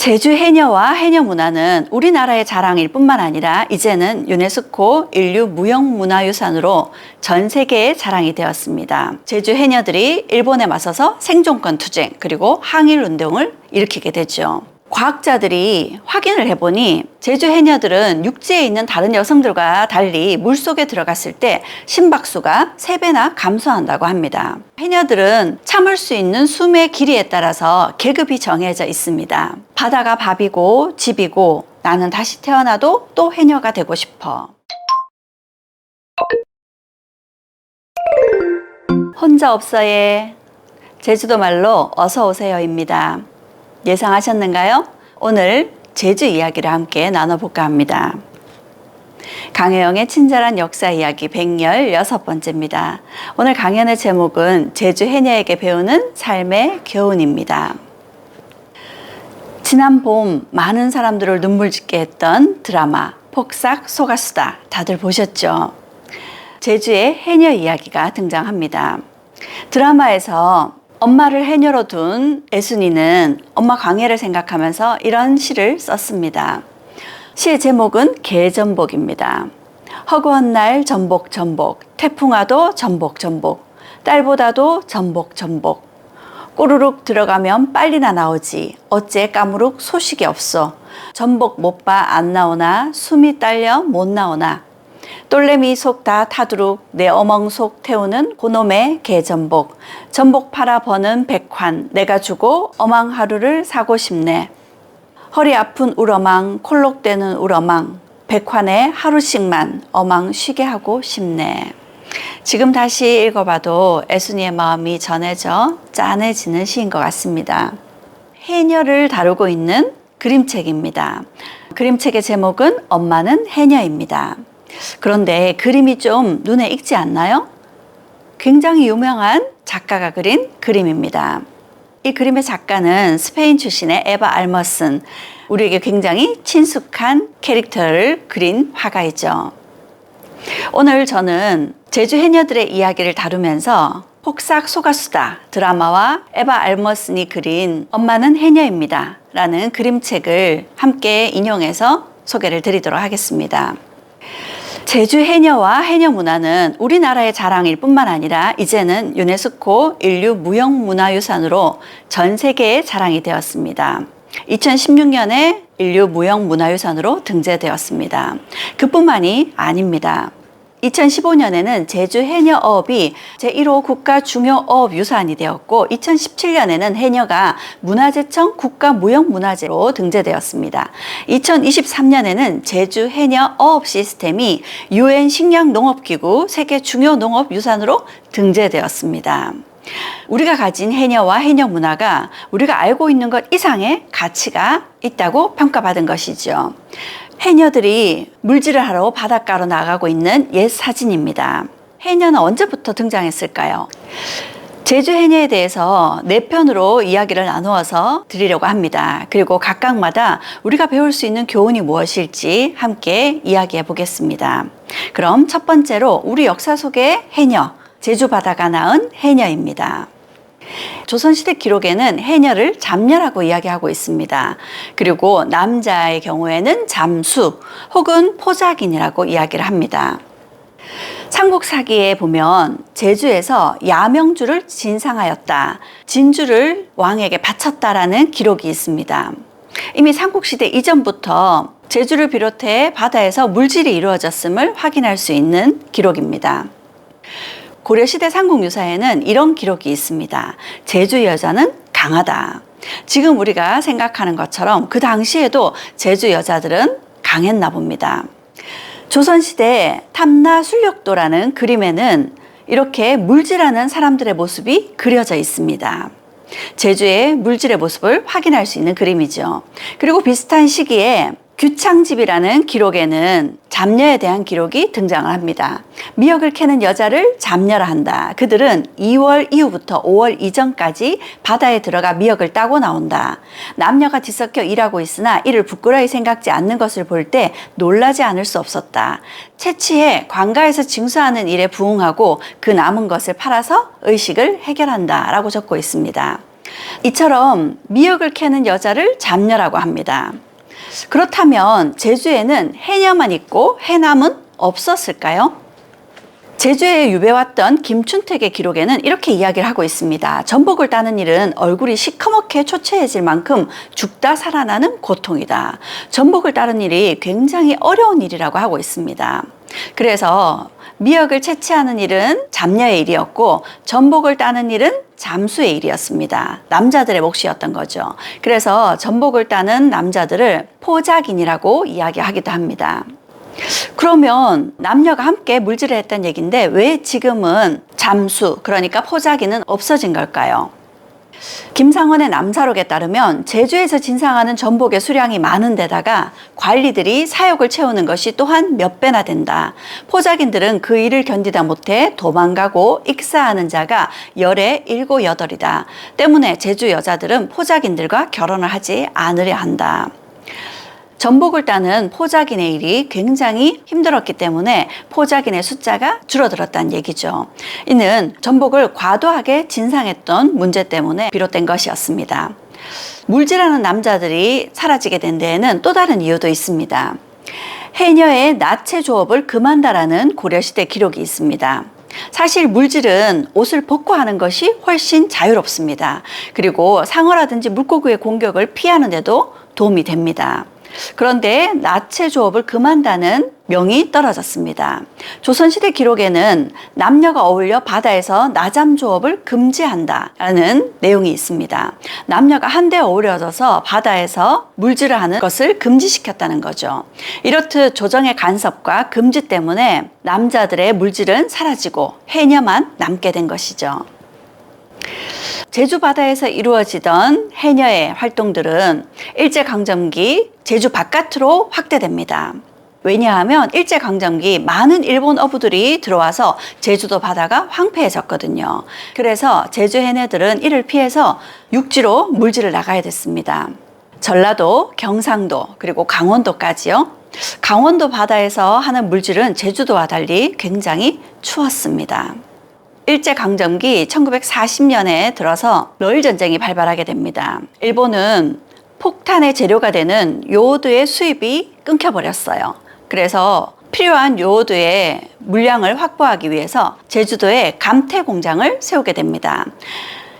제주 해녀와 해녀 문화는 우리나라의 자랑일 뿐만 아니라 이제는 유네스코 인류 무형문화유산으로 전 세계의 자랑이 되었습니다. 제주 해녀들이 일본에 맞서서 생존권 투쟁 그리고 항일운동을 일으키게 되죠. 과학자들이 확인을 해보니 제주 해녀들은 육지에 있는 다른 여성들과 달리 물속에 들어갔을 때 심박수가 3배나 감소한다고 합니다. 해녀들은 참을 수 있는 숨의 길이에 따라서 계급이 정해져 있습니다. 바다가 밥이고 집이고 나는 다시 태어나도 또 해녀가 되고 싶어. 혼자 없어예. 제주도 말로 어서 오세요입니다. 예상하셨는가요? 오늘 제주 이야기를 함께 나눠볼까 합니다. 강혜영의 친절한 역사 이야기 116번째입니다. 오늘 강연의 제목은 제주 해녀에게 배우는 삶의 교훈입니다. 지난 봄 많은 사람들을 눈물 짓게 했던 드라마 폭삭 속았수다 다들 보셨죠? 제주의 해녀 이야기가 등장합니다. 드라마에서 엄마를 해녀로 둔 애순이는 엄마 광해를 생각하면서 이런 시를 썼습니다. 시의 제목은 개전복입니다. 허구한 날 전복 전복, 태풍와도 전복 전복, 딸보다도 전복 전복. 꼬르륵 들어가면 빨리나 나오지, 어째 까무룩 소식이 없어. 전복 못 봐 안 나오나, 숨이 딸려 못 나오나. 똘레미 속 다 타두룩 내 어멍 속 태우는 고놈의 개전복. 전복 팔아 버는 백환 내가 주고 어망 하루를 사고 싶네. 허리 아픈 우러망 콜록대는 우러망 백환에 하루씩만 어망 쉬게 하고 싶네. 지금 다시 읽어봐도 애순이의 마음이 전해져 짠해지는 시인 것 같습니다. 해녀를 다루고 있는 그림책입니다. 그림책의 제목은 엄마는 해녀입니다. 그런데 그림이 좀 눈에 익지 않나요? 굉장히 유명한 작가가 그린 그림입니다. 이 그림의 작가는 스페인 출신의 에바 알머슨, 우리에게 굉장히 친숙한 캐릭터를 그린 화가이죠. 오늘 저는 제주 해녀들의 이야기를 다루면서 폭삭 속았수다 드라마와 에바 알머슨이 그린 엄마는 해녀입니다 라는 그림책을 함께 인용해서 소개를 드리도록 하겠습니다. 제주 해녀와 해녀 문화는 우리나라의 자랑일 뿐만 아니라 이제는 유네스코 인류 무형문화유산으로 전 세계의 자랑이 되었습니다. 2016년에 인류 무형문화유산으로 등재되었습니다. 그뿐만이 아닙니다. 2015년에는 제주 해녀어업이 제1호 국가 중요어업 유산이 되었고 2017년에는 해녀가 문화재청 국가무형문화재로 등재되었습니다. 2023년에는 제주 해녀 어업 시스템이 UN 식량농업기구 세계 중요 농업유산으로 등재되었습니다. 우리가 가진 해녀와 해녀 문화가 우리가 알고 있는 것 이상의 가치가 있다고 평가받은 것이죠. 해녀들이 물질을 하러 바닷가로 나가고 있는 옛 사진입니다. 해녀는 언제부터 등장했을까요? 제주 해녀에 대해서 4편으로 이야기를 나누어서 드리려고 합니다. 그리고 각각마다 우리가 배울 수 있는 교훈이 무엇일지 함께 이야기해 보겠습니다. 그럼 첫 번째로 우리 역사 속의 해녀, 제주 바다가 낳은 해녀입니다. 조선시대 기록에는 해녀를 잠녀라고 이야기하고 있습니다. 그리고 남자의 경우에는 잠수 혹은 포작인이라고 이야기를 합니다. 삼국사기에 보면 제주에서 야명주를 진상하였다, 진주를 왕에게 바쳤다라는 기록이 있습니다. 이미 삼국시대 이전부터 제주를 비롯해 바다에서 물질이 이루어졌음을 확인할 수 있는 기록입니다. 고려시대 삼국유사에는 이런 기록이 있습니다. 제주 여자는 강하다. 지금 우리가 생각하는 것처럼 그 당시에도 제주 여자들은 강했나 봅니다. 조선시대 탐나술력도라는 그림에는 이렇게 물질하는 사람들의 모습이 그려져 있습니다. 제주의 물질의 모습을 확인할 수 있는 그림이죠. 그리고 비슷한 시기에 규창집이라는 기록에는 잡녀에 대한 기록이 등장을 합니다. 미역을 캐는 여자를 잡녀라 한다. 그들은 2월 이후부터 5월 이전까지 바다에 들어가 미역을 따고 나온다. 남녀가 뒤섞여 일하고 있으나 이를 부끄러이 생각지 않는 것을 볼 때 놀라지 않을 수 없었다. 채취해 관가에서 징수하는 일에 부응하고 그 남은 것을 팔아서 의식을 해결한다 라고 적고 있습니다. 이처럼 미역을 캐는 여자를 잡녀라고 합니다. 그렇다면 제주에는 해녀만 있고 해남은 없었을까요? 제주에 유배왔던 김춘택의 기록에는 이렇게 이야기를 하고 있습니다. 전복을 따는 일은 얼굴이 시커멓게 초췌해질 만큼 죽다 살아나는 고통이다. 전복을 따는 일이 굉장히 어려운 일이라고 하고 있습니다. 그래서 미역을 채취하는 일은 잡녀의 일이었고 전복을 따는 일은 잠수의 일이었습니다. 남자들의 몫이었던 거죠. 그래서 전복을 따는 남자들을 포작인이라고 이야기하기도 합니다. 그러면 남녀가 함께 물질을 했던 얘기인데 왜 지금은 잠수, 그러니까 포자기는 없어진 걸까요? 김상원의 남사록에 따르면 제주에서 진상하는 전복의 수량이 많은 데다가 관리들이 사욕을 채우는 것이 또한 몇 배나 된다. 포자기들은 그 일을 견디다 못해 도망가고 익사하는 자가 열에 7, 8이다. 때문에 제주 여자들은 포자기들과 결혼을 하지 않으려 한다. 전복을 따는 포자긴의 일이 굉장히 힘들었기 때문에 포자긴의 숫자가 줄어들었다는 얘기죠. 이는 전복을 과도하게 진상했던 문제 때문에 비롯된 것이었습니다. 물질하는 남자들이 사라지게 된 데에는 또 다른 이유도 있습니다. 해녀의 나체 조업을 금한다라는 고려시대 기록이 있습니다. 사실 물질은 옷을 벗고 하는 것이 훨씬 자유롭습니다. 그리고 상어라든지 물고기의 공격을 피하는 데도 도움이 됩니다. 그런데 나체 조업을 금한다는 명이 떨어졌습니다. 조선시대 기록에는 남녀가 어울려 바다에서 나잠 조업을 금지한다라는 내용이 있습니다. 남녀가 한데 어우러져서 바다에서 물질을 하는 것을 금지시켰다는 거죠. 이렇듯 조정의 간섭과 금지 때문에 남자들의 물질은 사라지고 해녀만 남게 된 것이죠. 제주 바다에서 이루어지던 해녀의 활동들은 일제강점기 제주 바깥으로 확대됩니다. 왜냐하면 일제강점기 많은 일본 어부들이 들어와서 제주도 바다가 황폐해졌거든요. 그래서 제주 해녀들은 이를 피해서 육지로 물질을 나가야 됐습니다. 전라도, 경상도, 그리고 강원도까지요. 강원도 바다에서 하는 물질은 제주도와 달리 굉장히 추웠습니다. 일제강점기 1940년에 들어서 러일 전쟁이 발발하게 됩니다. 일본은 폭탄의 재료가 되는 요오드의 수입이 끊겨버렸어요. 그래서 필요한 요오드의 물량을 확보하기 위해서 제주도에 감태 공장을 세우게 됩니다.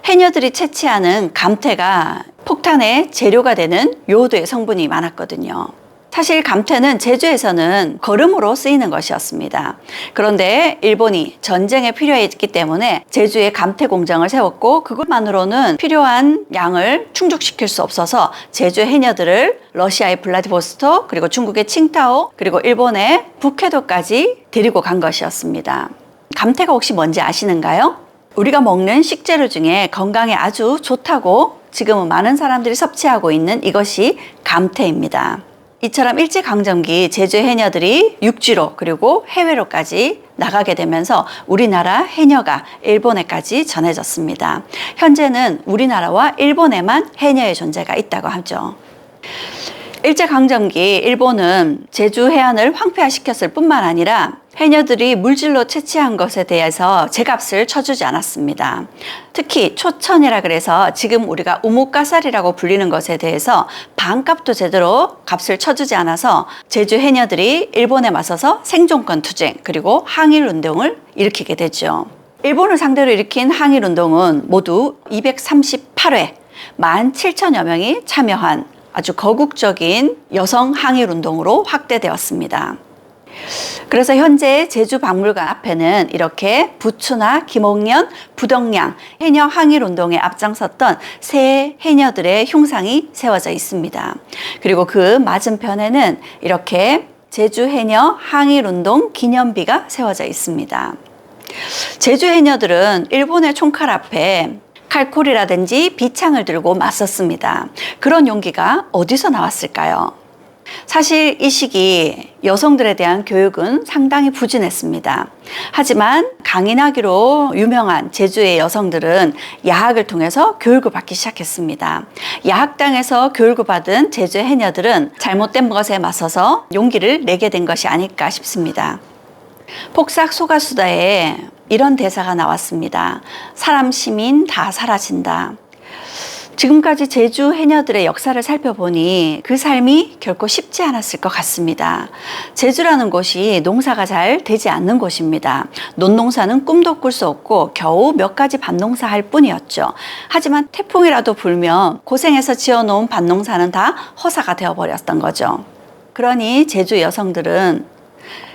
해녀들이 채취하는 감태가 폭탄의 재료가 되는 요오드의 성분이 많았거든요. 사실 감태는 제주에서는 거름으로 쓰이는 것이었습니다. 그런데 일본이 전쟁에 필요했기 때문에 제주에 감태 공장을 세웠고 그것만으로는 필요한 양을 충족시킬 수 없어서 제주 해녀들을 러시아의 블라디보스토크, 그리고 중국의 칭타오, 그리고 일본의 북해도까지 데리고 간 것이었습니다. 감태가 혹시 뭔지 아시는가요? 우리가 먹는 식재료 중에 건강에 아주 좋다고 지금은 많은 사람들이 섭취하고 있는 이것이 감태입니다. 이처럼 일제강점기 제주 해녀들이 육지로 그리고 해외로까지 나가게 되면서 우리나라 해녀가 일본에까지 전해졌습니다. 현재는 우리나라와 일본에만 해녀의 존재가 있다고 하죠. 일제강점기 일본은 제주 해안을 황폐화시켰을 뿐만 아니라 해녀들이 물질로 채취한 것에 대해서 제값을 쳐주지 않았습니다. 특히 초천이라 그래서 지금 우리가 우뭇가살이라고 불리는 것에 대해서 반값도 제대로 값을 쳐주지 않아서 제주 해녀들이 일본에 맞서서 생존권 투쟁 그리고 항일운동을 일으키게 되죠. 일본을 상대로 일으킨 항일운동은 모두 238회 17,000여 명이 참여한 아주 거국적인 여성 항일운동으로 확대되었습니다. 그래서 현재 제주박물관 앞에는 이렇게 부추나 김옥년, 부덕량 해녀 항일운동에 앞장섰던 세 해녀들의 흉상이 세워져 있습니다. 그리고 그 맞은편에는 이렇게 제주 해녀 항일운동 기념비가 세워져 있습니다. 제주 해녀들은 일본의 총칼 앞에 칼콜이라든지 비창을 들고 맞섰습니다. 그런 용기가 어디서 나왔을까요? 사실 이 시기 여성들에 대한 교육은 상당히 부진했습니다. 하지만 강인하기로 유명한 제주의 여성들은 야학을 통해서 교육을 받기 시작했습니다. 야학당에서 교육을 받은 제주 해녀들은 잘못된 것에 맞서서 용기를 내게 된 것이 아닐까 싶습니다. 폭삭 소가수다에 이런 대사가 나왔습니다. 사람 시민 다 사라진다. 지금까지 제주 해녀들의 역사를 살펴보니 그 삶이 결코 쉽지 않았을 것 같습니다. 제주라는 곳이 농사가 잘 되지 않는 곳입니다. 논농사는 꿈도 꿀 수 없고 겨우 몇 가지 밭농사 할 뿐이었죠. 하지만 태풍이라도 불면 고생해서 지어놓은 밭농사는 다 허사가 되어버렸던 거죠. 그러니 제주 여성들은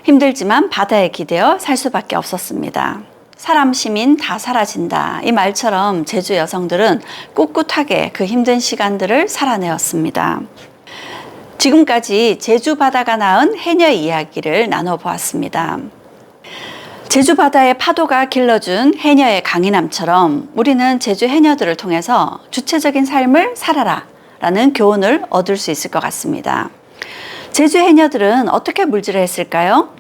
힘들지만 바다에 기대어 살 수밖에 없었습니다. 사람 시민 다 사라진다. 이 말처럼 제주 여성들은 꿋꿋하게 그 힘든 시간들을 살아내었습니다. 지금까지 제주 바다가 낳은 해녀 이야기를 나눠보았습니다. 제주 바다의 파도가 길러준 해녀의 강인함처럼 우리는 제주 해녀들을 통해서 주체적인 삶을 살아라 라는 교훈을 얻을 수 있을 것 같습니다. 제주 해녀들은 어떻게 물질을 했을까요?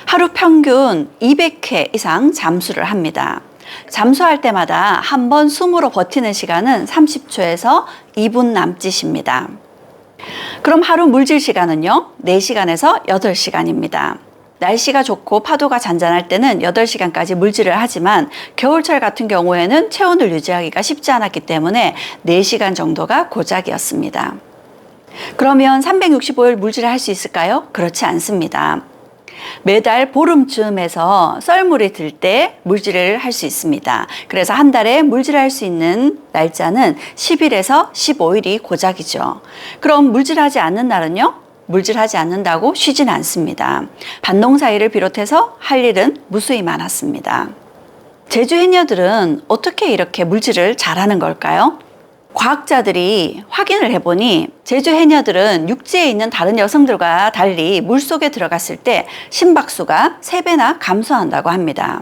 하루 평균 200회 이상 잠수를 합니다. 잠수할 때마다 한 번 숨으로 버티는 시간은 30초에서 2분 남짓입니다. 그럼 하루 물질 시간은요? 4시간에서 8시간입니다. 날씨가 좋고 파도가 잔잔할 때는 8시간까지 물질을 하지만 겨울철 같은 경우에는 체온을 유지하기가 쉽지 않았기 때문에 4시간 정도가 고작이었습니다. 그러면 365일 물질을 할 수 있을까요? 그렇지 않습니다. 매달 보름쯤에서 썰물이 들 때 물질을 할 수 있습니다. 그래서 한 달에 물질할 수 있는 날짜는 10일에서 15일이 고작이죠. 그럼 물질하지 않는 날은요? 물질하지 않는다고 쉬진 않습니다. 밭농사 일을 비롯해서 할 일은 무수히 많았습니다. 제주 해녀들은 어떻게 이렇게 물질을 잘하는 걸까요? 과학자들이 확인을 해보니 제주 해녀들은 육지에 있는 다른 여성들과 달리 물속에 들어갔을 때 심박수가 3배나 감소한다고 합니다.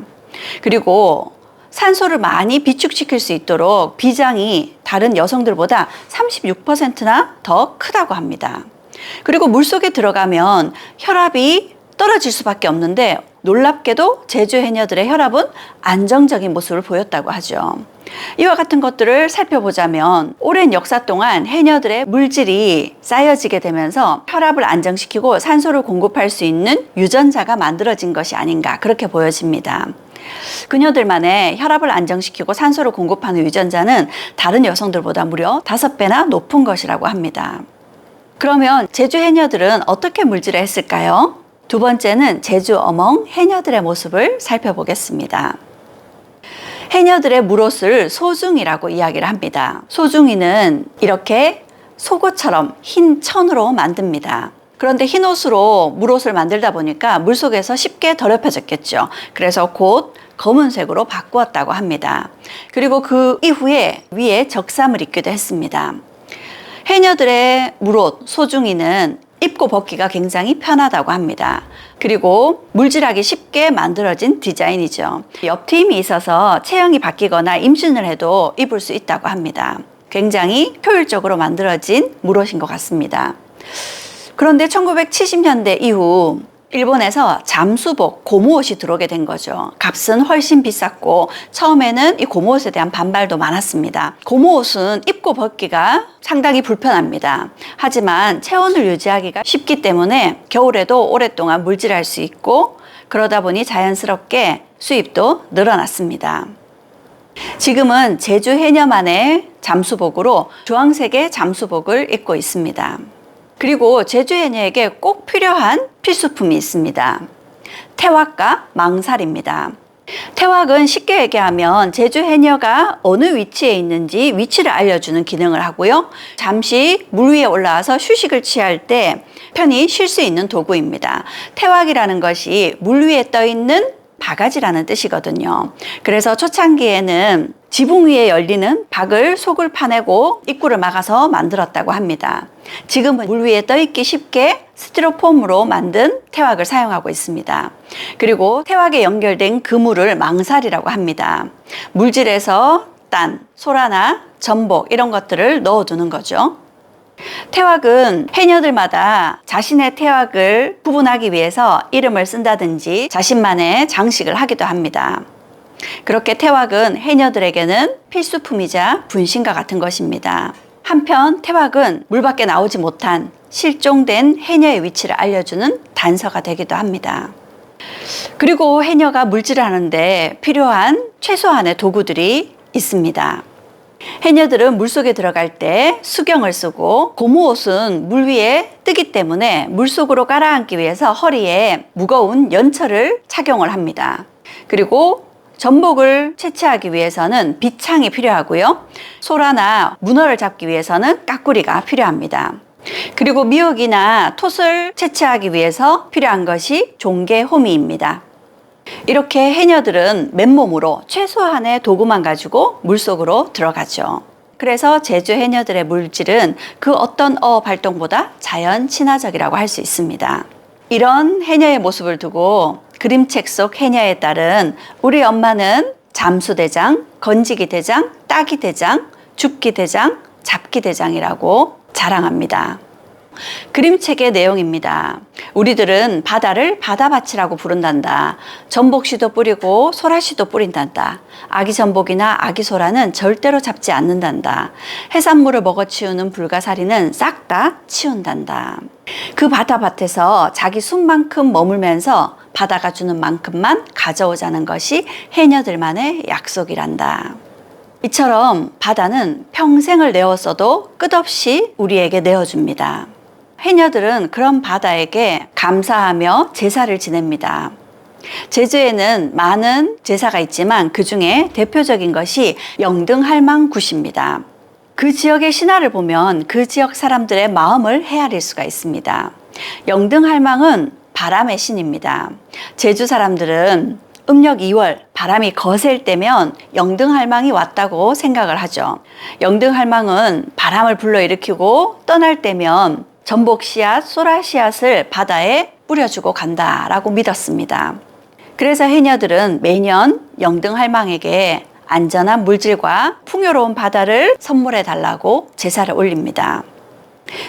그리고 산소를 많이 비축시킬 수 있도록 비장이 다른 여성들보다 36%나 더 크다고 합니다. 그리고 물속에 들어가면 혈압이 떨어질 수밖에 없는데 놀랍게도 제주 해녀들의 혈압은 안정적인 모습을 보였다고 하죠. 이와 같은 것들을 살펴보자면 오랜 역사 동안 해녀들의 물질이 쌓여지게 되면서 혈압을 안정시키고 산소를 공급할 수 있는 유전자가 만들어진 것이 아닌가 그렇게 보여집니다. 그녀들만의 혈압을 안정시키고 산소를 공급하는 유전자는 다른 여성들보다 무려 5배나 높은 것이라고 합니다. 그러면 제주 해녀들은 어떻게 물질을 했을까요? 두 번째는 제주 어멍 해녀들의 모습을 살펴보겠습니다. 해녀들의 물옷을 소중이라고 이야기를 합니다. 소중이는 이렇게 속옷처럼 흰 천으로 만듭니다. 그런데 흰 옷으로 물옷을 만들다 보니까 물속에서 쉽게 더럽혀졌겠죠. 그래서 곧 검은색으로 바꾸었다고 합니다. 그리고 그 이후에 위에 적삼을 입기도 했습니다. 해녀들의 물옷 소중이는 입고 벗기가 굉장히 편하다고 합니다. 그리고 물질하기 쉽게 만들어진 디자인이죠. 옆트임이 있어서 체형이 바뀌거나 임신을 해도 입을 수 있다고 합니다. 굉장히 효율적으로 만들어진 물옷인 것 같습니다. 그런데 1970년대 이후 일본에서 잠수복, 고무옷이 들어오게 된 거죠. 값은 훨씬 비쌌고 처음에는 이 고무옷에 대한 반발도 많았습니다. 고무옷은 입고 벗기가 상당히 불편합니다. 하지만 체온을 유지하기가 쉽기 때문에 겨울에도 오랫동안 물질할 수 있고 그러다 보니 자연스럽게 수입도 늘어났습니다. 지금은 제주 해녀만의 잠수복으로 주황색의 잠수복을 입고 있습니다. 그리고 제주 해녀에게 꼭 필요한 필수품이 있습니다. 태왁과 망살입니다. 태왁은 쉽게 얘기하면 제주 해녀가 어느 위치에 있는지 위치를 알려주는 기능을 하고요. 잠시 물 위에 올라와서 휴식을 취할 때 편히 쉴 수 있는 도구입니다. 태왁이라는 것이 물 위에 떠 있는 바가지라는 뜻이거든요. 그래서 초창기에는 지붕 위에 열리는 박을 속을 파내고 입구를 막아서 만들었다고 합니다. 지금은 물 위에 떠있기 쉽게 스티로폼으로 만든 태왁을 사용하고 있습니다. 그리고 태왁에 연결된 그물을 망살이라고 합니다. 물질에서 딴, 소라나 전복 이런 것들을 넣어두는 거죠. 태왁은 해녀들마다 자신의 태왁을 구분하기 위해서 이름을 쓴다든지 자신만의 장식을 하기도 합니다. 그렇게 태왁은 해녀들에게는 필수품이자 분신과 같은 것입니다. 한편 태왁은 물 밖에 나오지 못한 실종된 해녀의 위치를 알려주는 단서가 되기도 합니다. 그리고 해녀가 물질을 하는데 필요한 최소한의 도구들이 있습니다. 해녀들은 물속에 들어갈 때 수경을 쓰고 고무옷은 물 위에 뜨기 때문에 물속으로 깔아앉기 위해서 허리에 무거운 연철을 착용을 합니다. 그리고 전복을 채취하기 위해서는 비창이 필요하고요. 소라나 문어를 잡기 위해서는 까꾸리가 필요합니다. 그리고 미역이나 톳을 채취하기 위해서 필요한 것이 종개, 호미입니다. 이렇게 해녀들은 맨몸으로 최소한의 도구만 가지고 물속으로 들어가죠. 그래서 제주 해녀들의 물질은 그 어떤 어업 활동보다 자연 친화적이라고 할 수 있습니다. 이런 해녀의 모습을 두고 그림책 속 해녀에 따른 우리 엄마는 잠수대장, 건지기대장, 따기대장, 죽기대장, 잡기대장이라고 자랑합니다. 그림책의 내용입니다. 우리들은 바다를 바다밭이라고 부른단다. 전복씨도 뿌리고 소라씨도 뿌린단다. 아기 전복이나 아기 소라는 절대로 잡지 않는단다. 해산물을 먹어치우는 불가사리는 싹 다 치운단다. 그 바다밭에서 자기 숨만큼 머물면서 바다가 주는 만큼만 가져오자는 것이 해녀들만의 약속이란다. 이처럼 바다는 평생을 내었어도 끝없이 우리에게 내어줍니다. 해녀들은 그런 바다에게 감사하며 제사를 지냅니다. 제주에는 많은 제사가 있지만 그 중에 대표적인 것이 영등할망굿입니다. 그 지역의 신화를 보면 그 지역 사람들의 마음을 헤아릴 수가 있습니다. 영등할망은 바람의 신입니다. 제주 사람들은 음력 2월 바람이 거셀 때면 영등할망이 왔다고 생각을 하죠. 영등할망은 바람을 불러일으키고 떠날 때면 전복 씨앗, 소라 씨앗을 바다에 뿌려주고 간다라고 믿었습니다. 그래서 해녀들은 매년 영등할망에게 안전한 물질과 풍요로운 바다를 선물해 달라고 제사를 올립니다.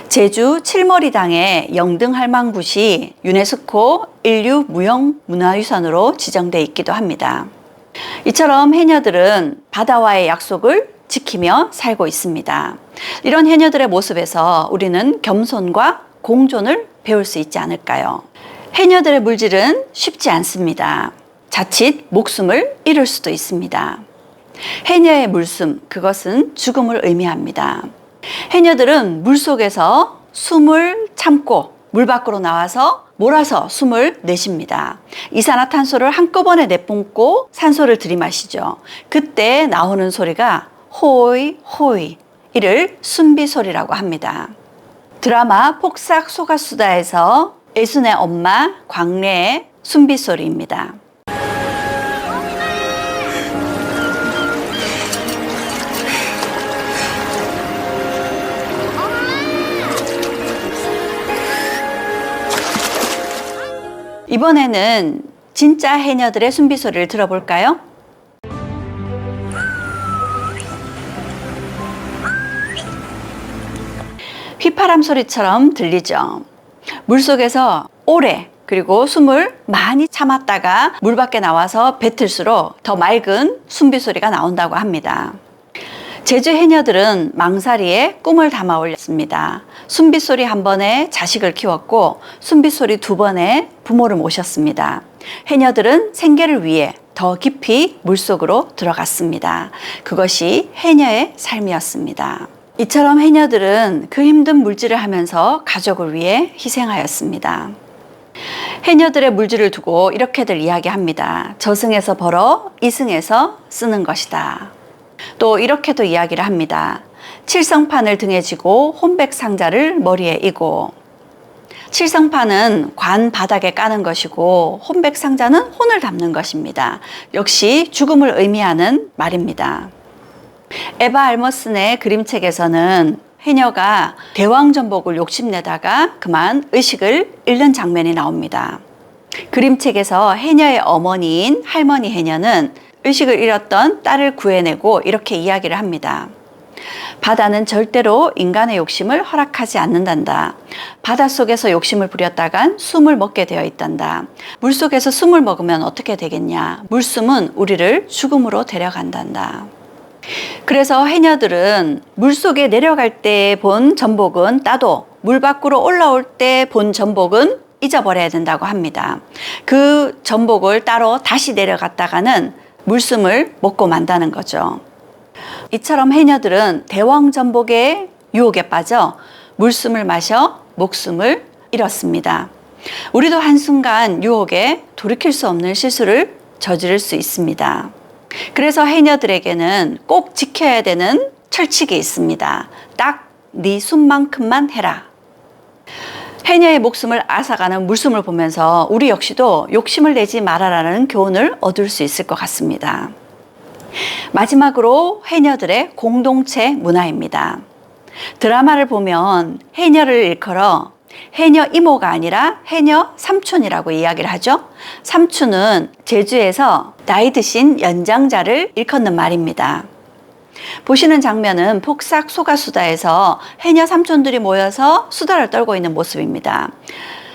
제주 칠머리당의 영등할망굿이 유네스코 인류 무형문화유산으로 지정돼 있기도 합니다. 이처럼 해녀들은 바다와의 약속을 지키며 살고 있습니다. 이런 해녀들의 모습에서 우리는 겸손과 공존을 배울 수 있지 않을까요? 해녀들의 물질은 쉽지 않습니다. 자칫 목숨을 잃을 수도 있습니다. 해녀의 물숨, 그것은 죽음을 의미합니다. 해녀들은 물속에서 숨을 참고 물 밖으로 나와서 몰아서 숨을 내쉽니다. 이산화탄소를 한꺼번에 내뿜고 산소를 들이마시죠. 그때 나오는 소리가 호이 호이, 이를 숨비소리라고 합니다. 드라마 폭삭 소가수다에서 애순의 엄마 광래의 숨비소리입니다. 이번에는 진짜 해녀들의 숨비소리를 들어볼까요? 휘파람 소리처럼 들리죠. 물속에서 오래 그리고 숨을 많이 참았다가 물 밖에 나와서 뱉을수록 더 맑은 숨비소리가 나온다고 합니다. 제주 해녀들은 망사리에 꿈을 담아 올렸습니다. 숨빗소리 한 번에 자식을 키웠고 숨빗소리 두 번에 부모를 모셨습니다. 해녀들은 생계를 위해 더 깊이 물속으로 들어갔습니다. 그것이 해녀의 삶이었습니다. 이처럼 해녀들은 그 힘든 물질을 하면서 가족을 위해 희생하였습니다. 해녀들의 물질을 두고 이렇게들 이야기합니다. 저승에서 벌어 이승에서 쓰는 것이다. 또 이렇게도 이야기를 합니다. 칠성판을 등에 지고 혼백상자를 머리에 이고, 칠성판은 관 바닥에 까는 것이고 혼백상자는 혼을 담는 것입니다. 역시 죽음을 의미하는 말입니다. 에바 알머슨의 그림책에서는 해녀가 대왕전복을 욕심내다가 그만 의식을 잃는 장면이 나옵니다. 그림책에서 해녀의 어머니인 할머니 해녀는 의식을 잃었던 딸을 구해내고 이렇게 이야기를 합니다. 바다는 절대로 인간의 욕심을 허락하지 않는단다. 바닷속에서 욕심을 부렸다간 숨을 먹게 되어 있단다. 물속에서 숨을 먹으면 어떻게 되겠냐. 물숨은 우리를 죽음으로 데려간단다. 그래서 해녀들은 물속에 내려갈 때 본 전복은 따도 물 밖으로 올라올 때 본 전복은 잊어버려야 된다고 합니다. 그 전복을 따로 다시 내려갔다가는 물숨을 먹고 만다는 거죠. 이처럼 해녀들은 대왕전복의 유혹에 빠져 물숨을 마셔 목숨을 잃었습니다. 우리도 한순간 유혹에 돌이킬 수 없는 실수를 저지를 수 있습니다. 그래서 해녀들에게는 꼭 지켜야 되는 철칙이 있습니다. 딱 네 숨만큼만 해라. 해녀의 목숨을 앗아가는 물숨을 보면서 우리 역시도 욕심을 내지 말아라는 교훈을 얻을 수 있을 것 같습니다. 마지막으로 해녀들의 공동체 문화입니다. 드라마를 보면 해녀를 일컬어 해녀 이모가 아니라 해녀 삼촌이라고 이야기를 하죠. 삼촌은 제주에서 나이 드신 연장자를 일컫는 말입니다. 보시는 장면은 폭삭 소가수다에서 해녀 삼촌들이 모여서 수다를 떨고 있는 모습입니다.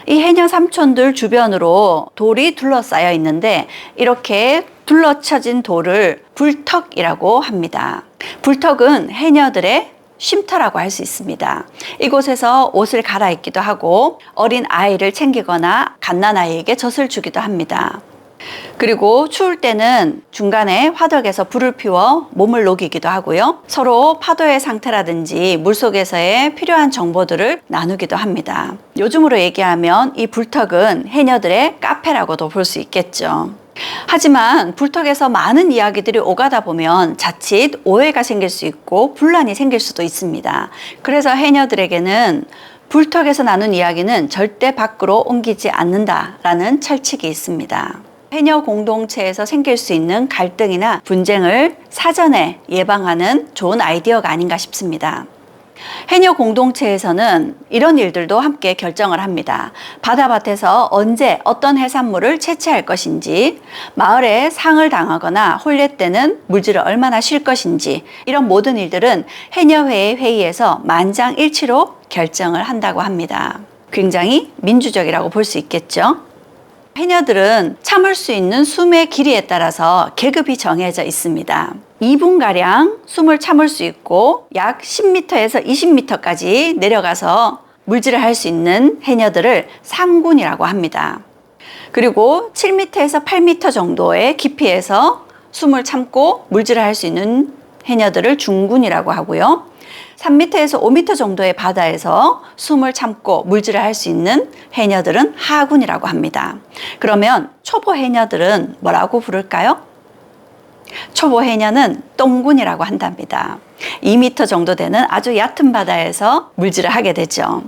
이 해녀 삼촌들 주변으로 돌이 둘러싸여 있는데 이렇게 둘러쳐진 돌을 불턱이라고 합니다. 불턱은 해녀들의 쉼터라고 할 수 있습니다. 이곳에서 옷을 갈아입기도 하고 어린 아이를 챙기거나 갓난아이에게 젖을 주기도 합니다. 그리고 추울 때는 중간에 화덕에서 불을 피워 몸을 녹이기도 하고요. 서로 파도의 상태라든지 물속에서의 필요한 정보들을 나누기도 합니다. 요즘으로 얘기하면 이 불턱은 해녀들의 카페라고도 볼 수 있겠죠. 하지만 불턱에서 많은 이야기들이 오가다 보면 자칫 오해가 생길 수 있고 분란이 생길 수도 있습니다. 그래서 해녀들에게는 불턱에서 나눈 이야기는 절대 밖으로 옮기지 않는다라는 철칙이 있습니다. 해녀 공동체에서 생길 수 있는 갈등이나 분쟁을 사전에 예방하는 좋은 아이디어가 아닌가 싶습니다. 해녀 공동체에서는 이런 일들도 함께 결정을 합니다. 바다밭에서 언제 어떤 해산물을 채취할 것인지, 마을에 상을 당하거나 혼례 때는 물질을 얼마나 쉴 것인지, 이런 모든 일들은 해녀회의 회의에서 만장일치로 결정을 한다고 합니다. 굉장히 민주적이라고 볼 수 있겠죠. 해녀들은 참을 수 있는 숨의 길이에 따라서 계급이 정해져 있습니다. 2분가량 숨을 참을 수 있고 약 10m에서 20m까지 내려가서 물질을 할 수 있는 해녀들을 상군이라고 합니다. 그리고 7m에서 8m 정도의 깊이에서 숨을 참고 물질을 할 수 있는 해녀들을 중군이라고 하고요. 3m에서 5m 정도의 바다에서 숨을 참고 물질을 할 수 있는 해녀들은 하군이라고 합니다. 그러면 초보 해녀들은 뭐라고 부를까요? 초보 해녀는 똥군이라고 한답니다. 2m 정도 되는 아주 얕은 바다에서 물질을 하게 되죠.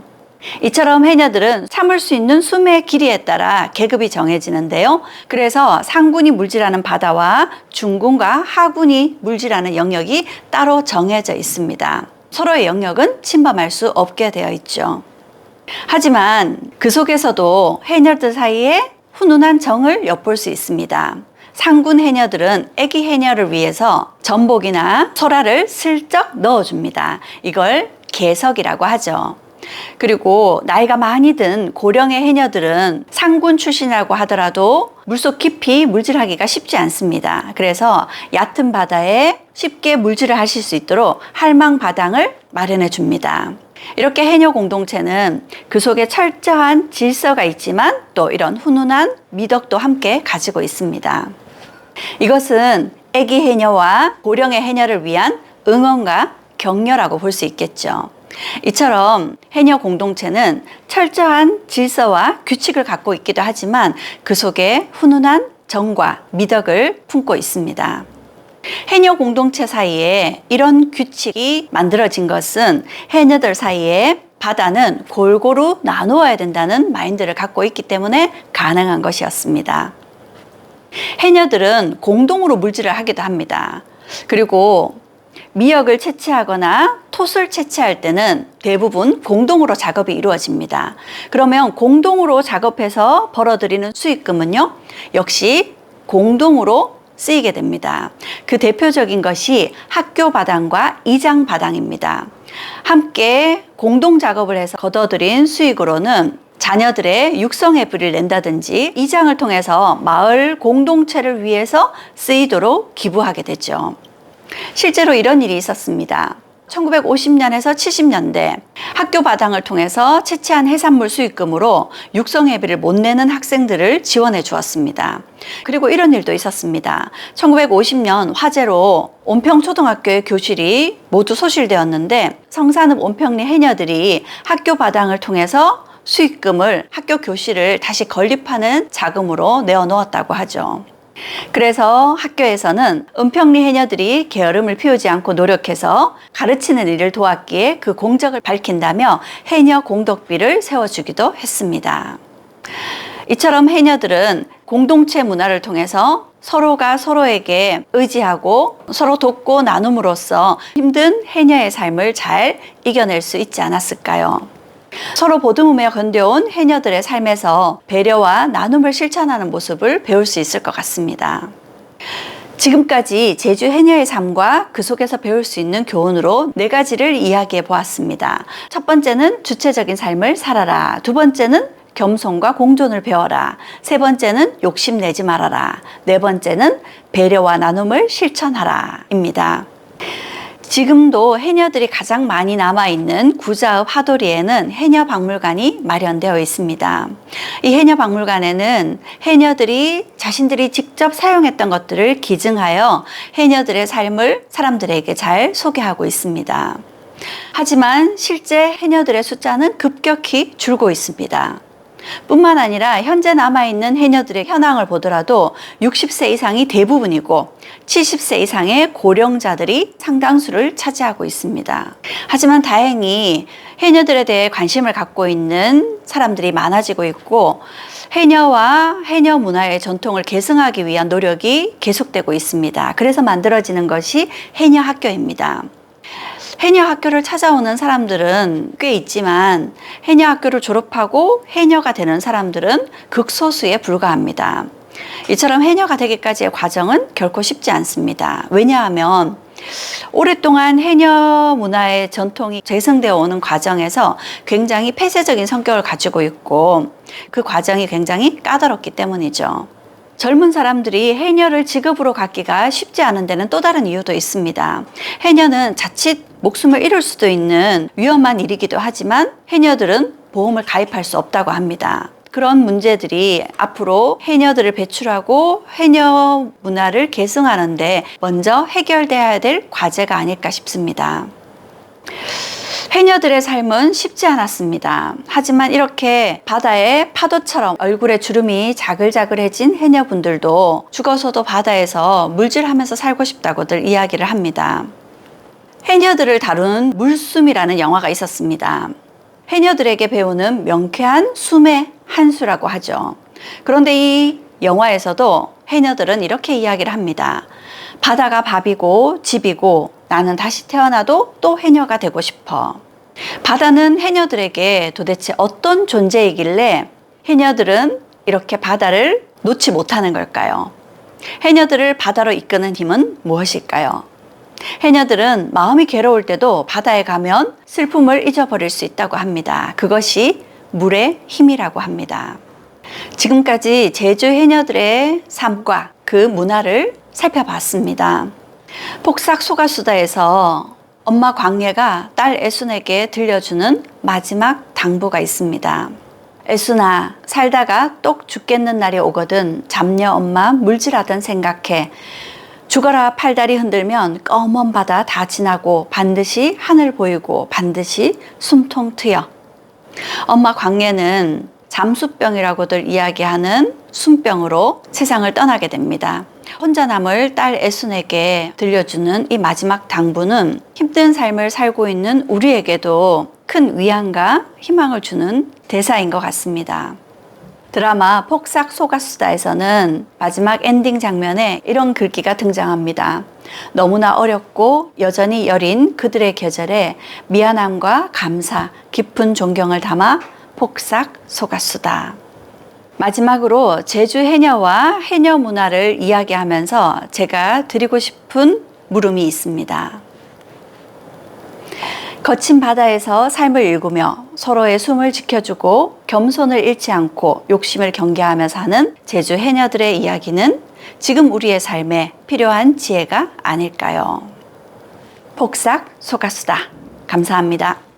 이처럼 해녀들은 참을 수 있는 숨의 길이에 따라 계급이 정해지는데요. 그래서 상군이 물질하는 바다와 중군과 하군이 물질하는 영역이 따로 정해져 있습니다. 서로의 영역은 침범할 수 없게 되어 있죠. 하지만 그 속에서도 해녀들 사이에 훈훈한 정을 엿볼 수 있습니다. 상군 해녀들은 애기 해녀를 위해서 전복이나 소라를 슬쩍 넣어줍니다. 이걸 개석이라고 하죠. 그리고 나이가 많이 든 고령의 해녀들은 상군 출신이라고 하더라도 물속 깊이 물질하기가 쉽지 않습니다. 그래서 얕은 바다에 쉽게 물질을 하실 수 있도록 할망바당을 마련해 줍니다. 이렇게 해녀 공동체는 그 속에 철저한 질서가 있지만 또 이런 훈훈한 미덕도 함께 가지고 있습니다. 이것은 애기 해녀와 고령의 해녀를 위한 응원과 격려라고 볼 수 있겠죠. 이처럼 해녀 공동체는 철저한 질서와 규칙을 갖고 있기도 하지만 그 속에 훈훈한 정과 미덕을 품고 있습니다. 해녀 공동체 사이에 이런 규칙이 만들어진 것은 해녀들 사이에 바다는 골고루 나누어야 된다는 마인드를 갖고 있기 때문에 가능한 것이었습니다. 해녀들은 공동으로 물질을 하기도 합니다. 그리고 미역을 채취하거나 톳을 채취할 때는 대부분 공동으로 작업이 이루어집니다. 그러면 공동으로 작업해서 벌어들이는 수익금은요, 역시 공동으로 쓰이게 됩니다. 그 대표적인 것이 학교 바당과 이장 바당입니다. 함께 공동 작업을 해서 거둬들인 수익으로는 자녀들의 육성의 불을 낸다든지 이장을 통해서 마을 공동체를 위해서 쓰이도록 기부하게 되죠. 실제로 이런 일이 있었습니다. 1950년에서 70년대 학교 바당을 통해서 채취한 해산물 수익금으로 육성회비를 못 내는 학생들을 지원해 주었습니다. 그리고 이런 일도 있었습니다. 1950년 화재로 온평초등학교의 교실이 모두 소실되었는데 성산읍 온평리 해녀들이 학교 바당을 통해서 수익금을 학교 교실을 다시 건립하는 자금으로 내어 놓았다고 하죠. 그래서 학교에서는 은평리 해녀들이 게으름을 피우지 않고 노력해서 가르치는 일을 도왔기에 그 공적을 밝힌다며 해녀 공덕비를 세워주기도 했습니다. 이처럼 해녀들은 공동체 문화를 통해서 서로가 서로에게 의지하고 서로 돕고 나눔으로써 힘든 해녀의 삶을 잘 이겨낼 수 있지 않았을까요? 서로 보듬으며 견뎌온 해녀들의 삶에서 배려와 나눔을 실천하는 모습을 배울 수 있을 것 같습니다. 지금까지 제주 해녀의 삶과 그 속에서 배울 수 있는 교훈으로 4가지를 이야기해 보았습니다. 첫 번째는 주체적인 삶을 살아라. 두 번째는 겸손과 공존을 배워라. 세 번째는 욕심내지 말아라. 네 번째는 배려와 나눔을 실천하라 입니다. 지금도 해녀들이 가장 많이 남아있는 구자읍 하도리에는 해녀박물관이 마련되어 있습니다. 이 해녀박물관에는 해녀들이 자신들이 직접 사용했던 것들을 기증하여 해녀들의 삶을 사람들에게 잘 소개하고 있습니다. 하지만 실제 해녀들의 숫자는 급격히 줄고 있습니다. 뿐만 아니라 현재 남아있는 해녀들의 현황을 보더라도 60세 이상이 대부분이고 70세 이상의 고령자들이 상당수를 차지하고 있습니다. 하지만 다행히 해녀들에 대해 관심을 갖고 있는 사람들이 많아지고 있고 해녀와 해녀 문화의 전통을 계승하기 위한 노력이 계속되고 있습니다. 그래서 만들어지는 것이 해녀 학교입니다. 해녀 학교를 찾아오는 사람들은 꽤 있지만 해녀 학교를 졸업하고 해녀가 되는 사람들은 극소수에 불과합니다. 이처럼 해녀가 되기까지의 과정은 결코 쉽지 않습니다. 왜냐하면 오랫동안 해녀 문화의 전통이 재생되어 오는 과정에서 굉장히 폐쇄적인 성격을 가지고 있고 그 과정이 굉장히 까다롭기 때문이죠. 젊은 사람들이 해녀를 직업으로 갖기가 쉽지 않은 데는 또 다른 이유도 있습니다. 해녀는 자칫 목숨을 잃을 수도 있는 위험한 일이기도 하지만 해녀들은 보험을 가입할 수 없다고 합니다. 그런 문제들이 앞으로 해녀들을 배출하고 해녀 문화를 계승하는데 먼저 해결돼야 될 과제가 아닐까 싶습니다. 해녀들의 삶은 쉽지 않았습니다. 하지만 이렇게 바다의 파도처럼 얼굴에 주름이 자글자글해진 해녀분들도 죽어서도 바다에서 물질하면서 살고 싶다고들 이야기를 합니다. 해녀들을 다룬 물숨이라는 영화가 있었습니다. 해녀들에게 배우는 명쾌한 숨의 한 수라고 하죠. 그런데 이 영화에서도 해녀들은 이렇게 이야기를 합니다. 바다가 밥이고 집이고 나는 다시 태어나도 또 해녀가 되고 싶어. 바다는 해녀들에게 도대체 어떤 존재이길래 해녀들은 이렇게 바다를 놓지 못하는 걸까요? 해녀들을 바다로 이끄는 힘은 무엇일까요? 해녀들은 마음이 괴로울 때도 바다에 가면 슬픔을 잊어버릴 수 있다고 합니다. 그것이 물의 힘이라고 합니다. 지금까지 제주 해녀들의 삶과 그 문화를 살펴봤습니다. 폭삭 소가수다에서 엄마 광예가 딸 애순에게 들려주는 마지막 당부가 있습니다. 애순아, 살다가 똑 죽겠는 날이 오거든 잡녀 엄마 물질하던 생각해. 죽어라 팔다리 흔들면 검은 바다 다 지나고 반드시 하늘 보이고 반드시 숨통 트여. 엄마 광예는 잠수병이라고들 이야기하는 숨병으로 세상을 떠나게 됩니다. 혼자 남을 딸 애순에게 들려주는 이 마지막 당부는 힘든 삶을 살고 있는 우리에게도 큰 위안과 희망을 주는 대사인 것 같습니다. 드라마 폭삭 소가수다에서는 마지막 엔딩 장면에 이런 글귀가 등장합니다. 너무나 어렵고 여전히 여린 그들의 계절에 미안함과 감사, 깊은 존경을 담아 폭삭 소가수다. 마지막으로 제주 해녀와 해녀 문화를 이야기하면서 제가 드리고 싶은 물음이 있습니다. 거친 바다에서 삶을 일구며 서로의 숨을 지켜주고 겸손을 잃지 않고 욕심을 경계하며 사는 제주 해녀들의 이야기는 지금 우리의 삶에 필요한 지혜가 아닐까요? 폭삭 속가수다. 감사합니다.